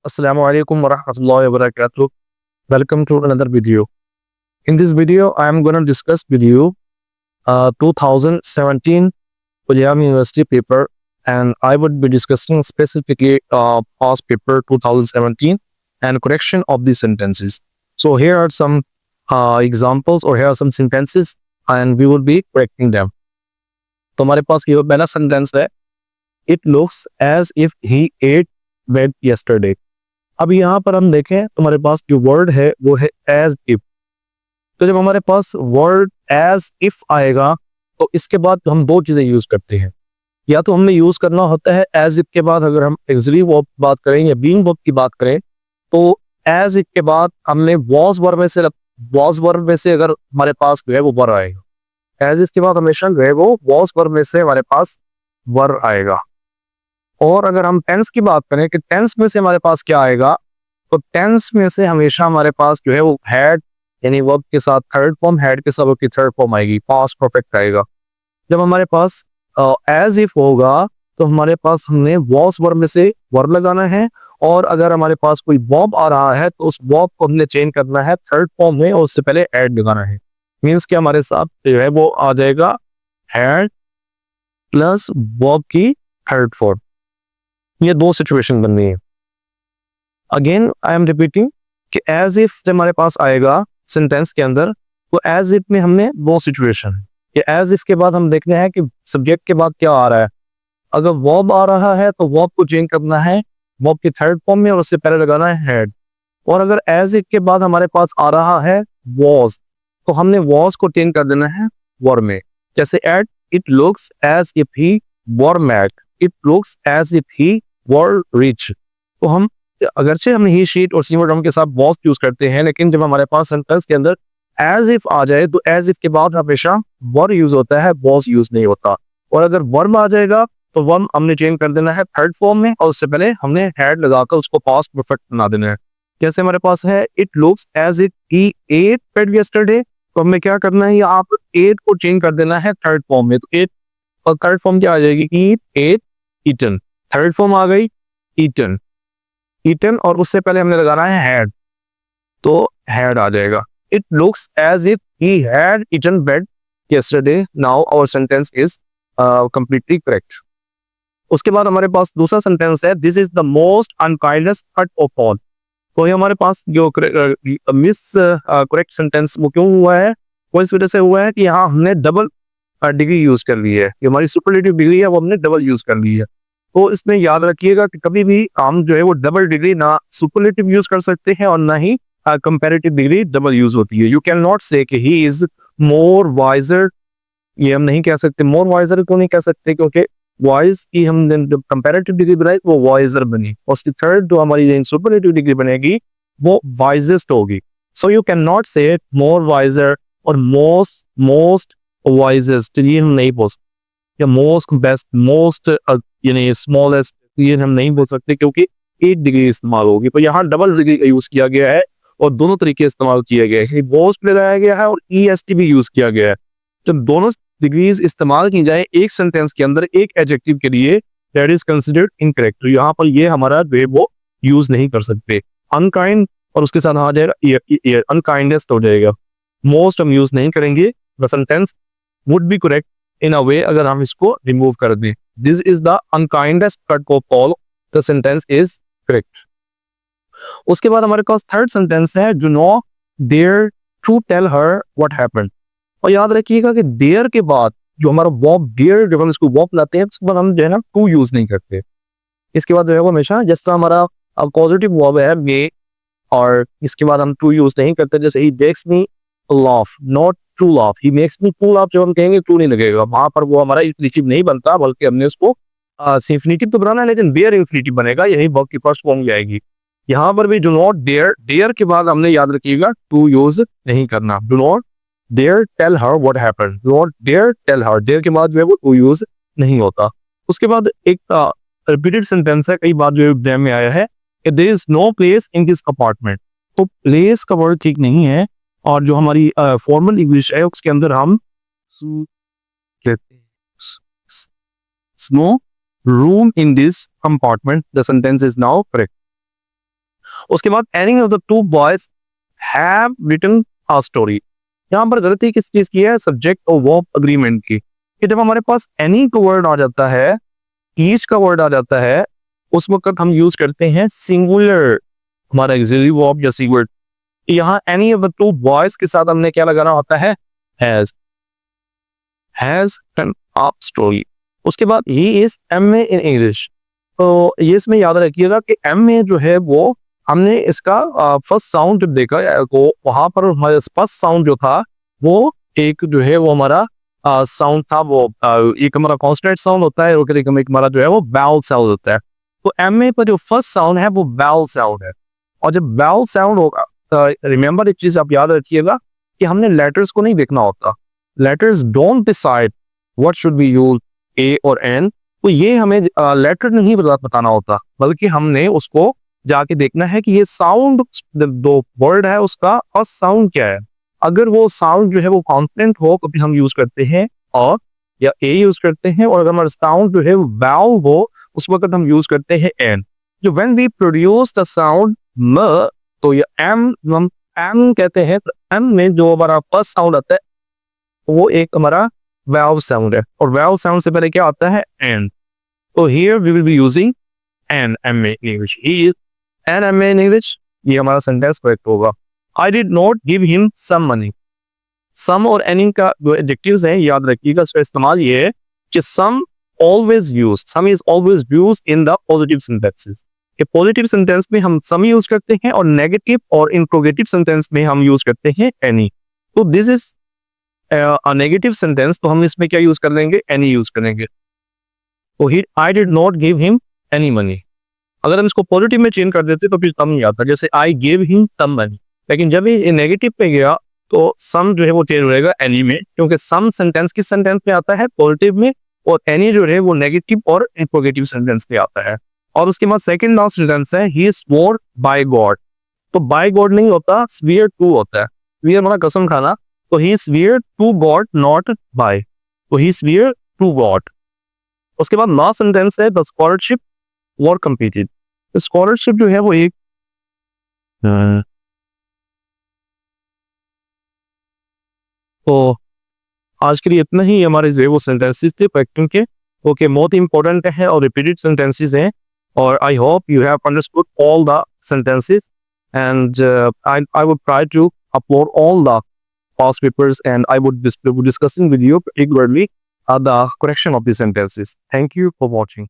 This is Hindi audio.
Assalamu alaikum warahmatullahi wabarakatuh. Welcome to another video. In this video, I am going to discuss with you 2017 Puliyam University paper, and I would be discussing specifically past paper 2017 and correction of the sentences. So here are some examples, or here are some sentences, and we will be correcting them. तो हमारे पास ये पहला सेंटेंस है, it looks as if he ate wait yesterday. अब यहाँ पर हम देखें तो हमारे पास जो वर्ड है वो है एज इफ. तो जब हमारे पास वर्ड एज इफ आएगा तो इसके बाद हम दो चीजें यूज करते हैं. या तो हमने यूज करना होता है एज इफ के बाद अगर हम एक्सिलरी वर्ब की बात करें या बीइंग वर्ब की बात करें, तो एज इफ के बाद हमने वॉज वर्ब में से अगर हमारे पास जो है वो वर्ब आएगा. एज इफ के बाद हमेशा जो है वो वॉज वर्ब में से हमारे पास वर्ब आएगा. और अगर हम टेंस की बात करें कि टेंस में से हमारे पास क्या आएगा, तो टेंस में से हमेशा हमारे पास जो है वो हैड यानी वर्ब के साथ थर्ड फॉर्म, हैड के साथ की थर्ड फॉर्म आएगी, पास्ट परफेक्ट आएगा. जब हमारे पास एज इफ होगा तो हमारे पास हमने वॉज वर्ब में से वर्ब लगाना है, और अगर हमारे पास कोई वर्ब आ रहा है तो उस वर्ब को हमने चेंज करना है थर्ड फॉर्म में और उससे पहले ऐड लगाना है. मीन्स कि हमारे साथ जो है वो आ जाएगा हैड प्लस वर्ब की थर्ड फॉर्म. ये दो सिचुएशन बन रही है. अगेन आई एम रिपीटिंग कि एज इफ जब हमारे पास आएगा सेंटेंस के अंदर, तो एज इफ में हमने दो सिचुएशन है. ये एज इफ के बाद हम देखना है कि सब्जेक्ट के बाद क्या आ रहा है. अगर वर्ब आ रहा है तो वर्ब को चेंज करना है वर्ब की थर्ड फॉर्म में और उससे पहले लगाना है हैड. और अगर एज इफ के बाद हमारे पास आ रहा है वॉज, तो हमने वॉज को चेंज कर देना है वर्ब में. जैसे at it looks as if he were mad, it looks as if he were rich. तो हम अगरचे हम ही शीट और सी वर्ड के साथ वॉज यूज करते हैं, लेकिन जब हमारे पास सेंटेंस के अंदर एज इफ आ जाए तो एज इफ के बाद हमेशा वर यूज होता है, वॉज यूज नहीं होता. और अगर वर्ब आ जाएगा तो वर्ब हमने चेंज कर देना है थर्ड फॉर्म में और उससे पहले हमने हैड लगाकर उसको पास्ट परफेक्ट बना देना है. जैसे हमारे पास है it looks as if he ate pet yesterday, तो हमें क्या करना है, आप एट को चेंज कर देना है थर्ड फॉर्म में. तो एट और थर्ड फॉर्म क्या आ जाएगी, ईट एट ईटन. थर्ड फॉर्म आ गई ईटन, ईटन और उससे पहले हमने लगाना है हैड, तो हैड आ जाएगा. It looks as if he had eaten bread yesterday. Now our sentence is completely correct. उसके बाद हमारे पास दूसरा सेंटेंस है, this is the most unkindest cut of all. तो ये हमारे पास जो मिस करेक्ट सेंटेंस वो क्यों हुआ है, वो इस वजह से हुआ है कि यहाँ हमने डबल डिग्री यूज कर ली है. ये हमारी सुपरलेटिव डिग्री है वो हमने डबल यूज कर ली है. तो इसमें याद रखिएगा कि कभी भी हम जो है वो डबल डिग्री ना सुपरलेटिव यूज कर सकते हैं और ना ही कंपैरेटिव डिग्री डबल यूज होती है. यू कैन नॉट से कि ही इज मोर वाइजर, ये हम नहीं कह सकते. मोर वाइजर क्यों नहीं कह सकते, क्योंकि वाइज की हम जब कंपैरेटिव डिग्री बनाई वो वाइजर बनी, और उसकी थर्ड जो हमारी सुपरलेटिव डिग्री बनेगी वो वाइजेस्ट होगी. सो यू कैन नॉट से मोर वाइजर और मोस्ट वाइजेस्ट, ये हम नहीं बोल सकते. या मोस्ट बेस्ट, मोस्ट यानी स्मॉलेस्ट, ये हम नहीं बोल सकते क्योंकि एक डिग्री इस्तेमाल होगी. तो यहाँ डबल डिग्री का यूज किया गया है और दोनों तरीके इस्तेमाल किया गया है. मोस्ट लगाया गया है और EST भी यूज किया गया है. जब दोनों डिग्रीज इस्तेमाल की जाए एक सेंटेंस के अंदर एक एडजेक्टिव के लिए, दैट इज कंसिडर्ड इनकरेक्ट. तो यहाँ पर ये हमारा जो है वो यूज नहीं कर सकते. अनकाइंड और उसके साथ आ जाएगा अनकाइंडेस्ट हो जाएगा. मोस्ट हम यूज नहीं करेंगे. The sentence would be correct in a way अगर हम इसको रिमूव कर दें. This is the unkindest cut of all, the sentence is correct. उसके बाद हमारे पास थर्ड सेंटेंस है, do not dare to tell her what happened. और याद रखिएगा कि डेयर के बाद जो हमारा वर्ब डेयर, जब हम इसको वर्ब लाते हैं उसके बाद हम जो है ना टू यूज नहीं करते. इसके बाद जो है वो हमेशा जिस तरह हमारा पॉजिटिव वर्ब है मे, और इसके बाद हम टू यूज नहीं करते. जैसे he makes me laugh, not to laugh, he makes me to laugh, जब हम कहेंगे टू नहीं लगेगा, वहां पर वो हमारा इंफिनिटिव नहीं बनता, बल्कि हमने उसको इंफिनिटिव तो बनाना है लेकिन बेयर इंफिनिटिव बनेगा, यही वर्ब की फर्स्ट फॉर्म जाएगी. यहाँ पर भी डू नॉट डेयर, डेयर के बाद हमने याद रखिएगा टू यूज नहीं करना. Do not dare tell her what happened, do not dare tell her, dare के बाद जो है वो टू यूज नहीं होता. उसके बाद एक रिपीटेड सेंटेंस है, कई बार जो एग्जाम में आया है, there is no place in this apartment. तो प्लेस का वर्ड ठीक नहीं है, और जो हमारी फॉर्मल इंग्लिश है उसके अंदर हम no room in this compartment. The sentence is now correct. उसके बाद any of the two boys have written a story. यहाँ पर गलती किस चीज की है, सब्जेक्ट और वर्ब अग्रीमेंट की, कि जब हमारे पास एनी का वर्ड आ जाता है, ईच का वर्ड आ जाता है, उस वक्त हम यूज करते हैं सिंगुलर, हमारा ऑक्सिलरी वर्ब या सी वर्ड। यहाँ any of the two boys के साथ हमने क्या लगाना होता है, हैज रिटन अ स्टोरी। उसके बाद he is MA in English. तो ये इसमें याद रखिएगा कि एमए जो है वो हमने इसका फर्स्ट साउंड जब देखा को वहां पर हमारे फर्स्ट साउंड जो था वो एक जो है वो हमारा साउंड था, वो एक हमारा कॉन्स्टेंट साउंड होता है और एक हमारा जो है वो वावल साउंड होता है। तो एमए पर जो फर्स्ट साउंड है वो वावल साउंड है। और जब वावल साउंड होगा, रिमेंबर एक चीज आप याद रखिएगा कि हमने लेटर्स को नहीं देखना होता। Letters don't decide what should be use, a और एन। तो ये हमें लेटर नहीं बताना होता, बल्कि हमने उसको जाके देखना है कि ये साउंड दो वर्ड है उसका फर्स्ट साउंड क्या है। अगर वो साउंड जो है वो कॉन्फिडेंट हो कभी हम यूज करते हैं और या ए यूज करते हैं, और अगर हमारा साउंड जो है वो वावल हो उस वक्त हम यूज करते हैं एन। जो when we produce the sound म, तो ये एम हम एम कहते हैं। तो एम में जो हमारा फर्स्ट साउंड आता है वो एक हमारा वावल साउंड है, और वावल साउंड से पहले क्या आता है, एन। तो here we will be using an M in English, he is an M in English. ये हमारा सेंटेंस करेक्ट होगा। I did not give him some money. Some और एनी का जो एडजेक्टिव्स हैं याद रखिएगा, इसका इस्तेमाल ये है कि some always use, some is always use in the positive sentences. कि पॉजिटिव सेंटेंस में हम सम यूज करते हैं और नेगेटिव और इंट्रोगेटिव सेंटेंस में हम यूज करते हैं एनी। तो this is a negative sentence, तो हम इसमें क्या यूज कर लेंगे, एनी यूज करेंगे। तो he I did not give him any money. अगर हम इसको पॉजिटिव में चेंज कर देते तो फिर सम ही आता, जैसे I give him some money. लेकिन जब ये नेगेटिव पे गया तो सम जो है वो चेंज हो जाएगा एनी में, क्योंकि सम सेंटेंस किस सेंटेंस में आता है, पॉजिटिव में, और एनी जो है वो नेगेटिव और इंट्रोगेटिव सेंटेंस में आता है। और उसके बाद सेकंड लास्ट सेंटेंस है ही स्वोर बाय गॉड। तो बाय गॉड नहीं होता, स्वीयर टू होता है। स्वीयर मतलब कसम खाना, तो he swear to God not by, तो ही स्वीयर टू गॉड। उसके बाद लास्ट सेंटेंस है the scholarship were completed. Scholarship जो है वो एक तो आज के लिए इतना ही हमारे जो है वो सेंटेंसेस थे क्वेश्चन के, ओके, बहुत इंपॉर्टेंट है और रिपीटेड सेंटेंसेस हैं। और I hope you have understood all the sentences, and I would try to upload all the past papers, and I would be discussing with you particularly the correction of the sentences. Thank you for watching.